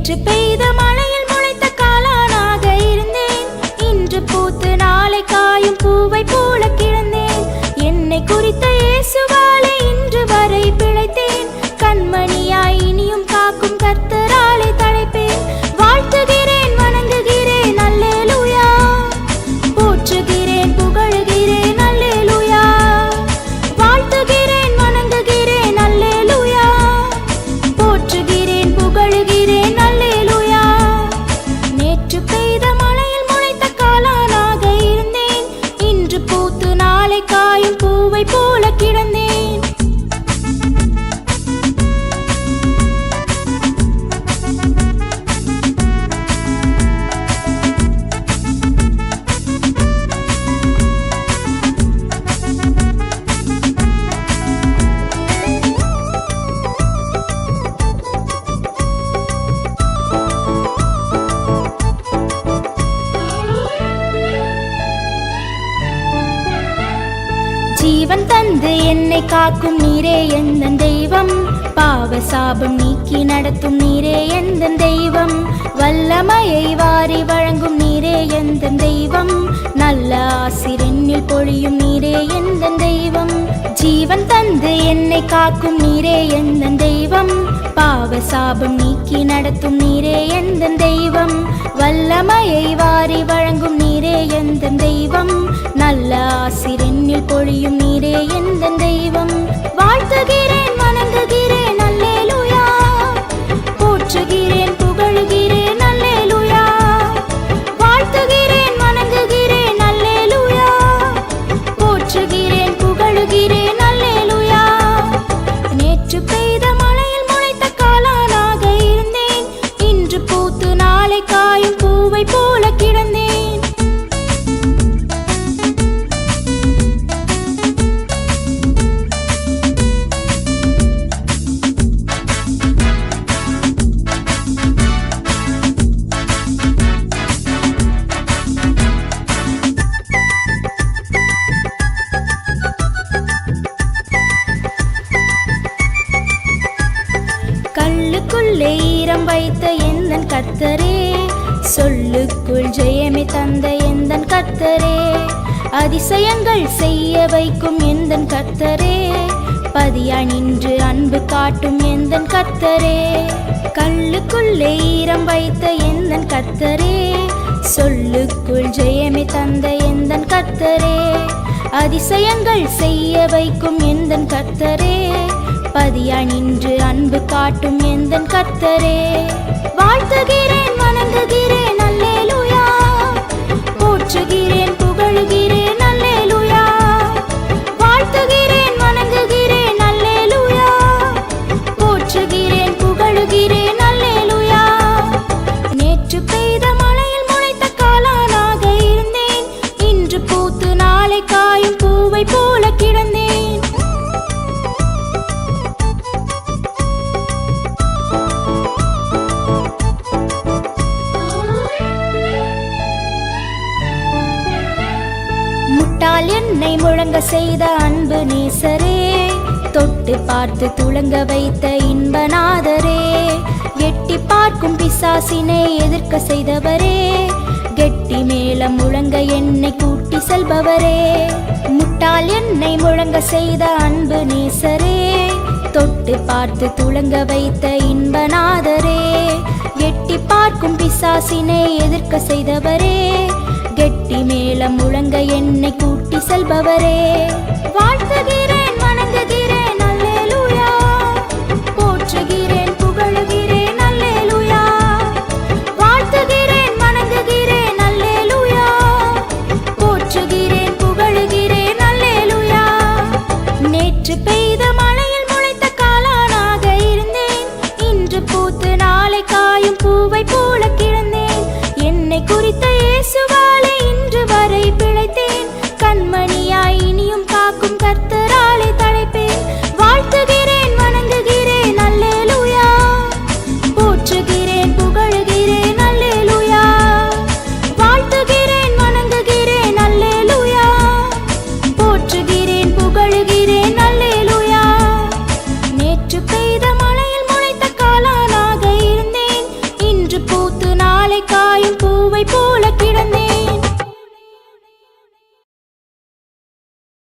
நேற்று பெய்த மழையில் முளைத்த காளானாக இருந்தேன். இன்று பூத்து நாளை காயும் பூவை போல கிடந்தேன். என்னை குறித்த இயேசுவாலே இன்று வரை பிழைத்தேன். கண்மணியாய் இனியும் காக்கும் கர்த்தராலே தழைப்பேன். வாழ்த்துகிறேன், வணங்குகிறேன், அல்லேலூயா. போற்றுகிறேன், புகழுகிறேன், அல்லேலூயா. வாழ்த்துகிறேன், வணங்குகிறேன், அல்லேலூயா. போற்றுகிறேன், புகழுகிறேன், அல்லேலூயா. நேற்று பெய்த மழையில் முளைத்த காளானாக இருந்தேன். இன்று பூத்து நாளை காயும் பூவை போல கிடந்தேன். ஜீவன் தந்து என்னை காக்கும் நீரே எந்தன் தெய்வம். பாவ சாபம் நீக்கி நடத்தும் நீரே எந்தன் தெய்வம். வல்லமையை வாரி வழங்கும் நீரே எந்தன் தெய்வம். நல்ல ஆசிரென்னில் பொழியும் நீரே எந்தன் தெய்வம். ஜீவன் தந்து என்னை காக்கும் நீரே எந்தன் தெய்வம். பாவ சாபம் நீக்கி நடத்தும் நீரே எந்தன் தெய்வம். வல்லமையை வாரி வழங்கும் நீரே எந்தன் தெய்வம். நல்ல ஆசிரென்னில் பொழியும் நீரே எந்தன் தெய்வம். வாழ்த்துகிறேன், வணங்குகிறேன், அல்லேலூயா. போற்றுகிறேன், புகழுகிறேன், அல்லேலூயா. வாழ்த்துகிறேன், வணங்குகிறேன், அல்லேலூயா. போற்றுகிறேன், புகழுகிறேன், அல்லேலூயா. நேற்று பெய்த மழையில் முளைத்த காளானாக இருந்தேன். இன்று பூத்து நாளை காயும் பூவை போல கிடந்தேன். கல்லுக்குள்ளே ஈரம் வைத்த எந்தன் கர்த்தரே, சொல்லுக்குள் ஜெயமே தந்த எந்தன் கர்த்தரே. அதிசயங்கள் செய்ய வைக்கும் எந்தன் கர்த்தரே, பதியாய் நின்று அன்பு காட்டும் எந்தன் கர்த்தரே. கல்லுக்குள்ளே ஈரம் வைத்த எந்தன் கர்த்தரே, சொல்லுக்குள் ஜெயமே தந்த எந்தன் கர்த்தரே. அதிசயங்கள் செய்ய வைக்கும் எந்தன் கர்த்தரே, பதியாய் நின்று அன்பு காட்டும் எந்தன் கர்த்தரே. வாழ்த்துகிறேன், வணங்குகிறேன், அல்லேலூயா. போற்றுகிறேன், புகழுகிறேன், அல்லேலூயா. வாழ்த்துகிறேன், வணங்குகிறேன், அல்லேலூயா. போற்றுகிறேன், புகழுகிறேன், அல்லேலூயா. நேற்று பெய்த மழையில் முளைத்த காளானாக இருந்தேன். இன்று பூத்து நாளை காயும் பூவை போல கிடந்தேன். முட்டாள் என்னை முழங்க செய்த அன்பு நேசரே, தொட்டு பார்த்து துளங்க வைத்த இன்பநாதரே. எட்டி பார்க்கும் பிசாசினை எதிர்க்க செய்தவரே, கெட்டி மேளம் முழங்க என்னை கூட்டி செல்பவரே. முட்டாள் என்னை முழங்க செய்த அன்பு நேசரே, தொட்டு பார்த்து துளங்க வைத்த இன்பநாதரே. எட்டி பார்க்கும் பிசாசினை எதிர்க்க செய்தவரே, கெட்டி மேளம் முழங்க என்னை கூட்டி செல்பவரே. வாழ்த்துகிறேன், வணங்குகிறேன், அல்லேலூயா. போற்றுகிறேன், புகழுகிறேன், அல்லேலூயா. வாழ்த்துகிறேன், வணங்குகிறேன், அல்லேலூயா. போற்றுகிறேன், புகழுகிறேன், அல்லேலூயா. நேற்று பெய்த மழையில் முளைத்த காளானாக இருந்தேன். இன்று பூத்து நாளை காயும் பூவை போல கிடந்தேன். என்னை குறித்த இயேசுவாலே இன்று வரை பிழைத்தேன். கண்மணியாய் இனியும் காக்கும் கர்த்தரா காயும் பூவை போல கிடந்தேன்.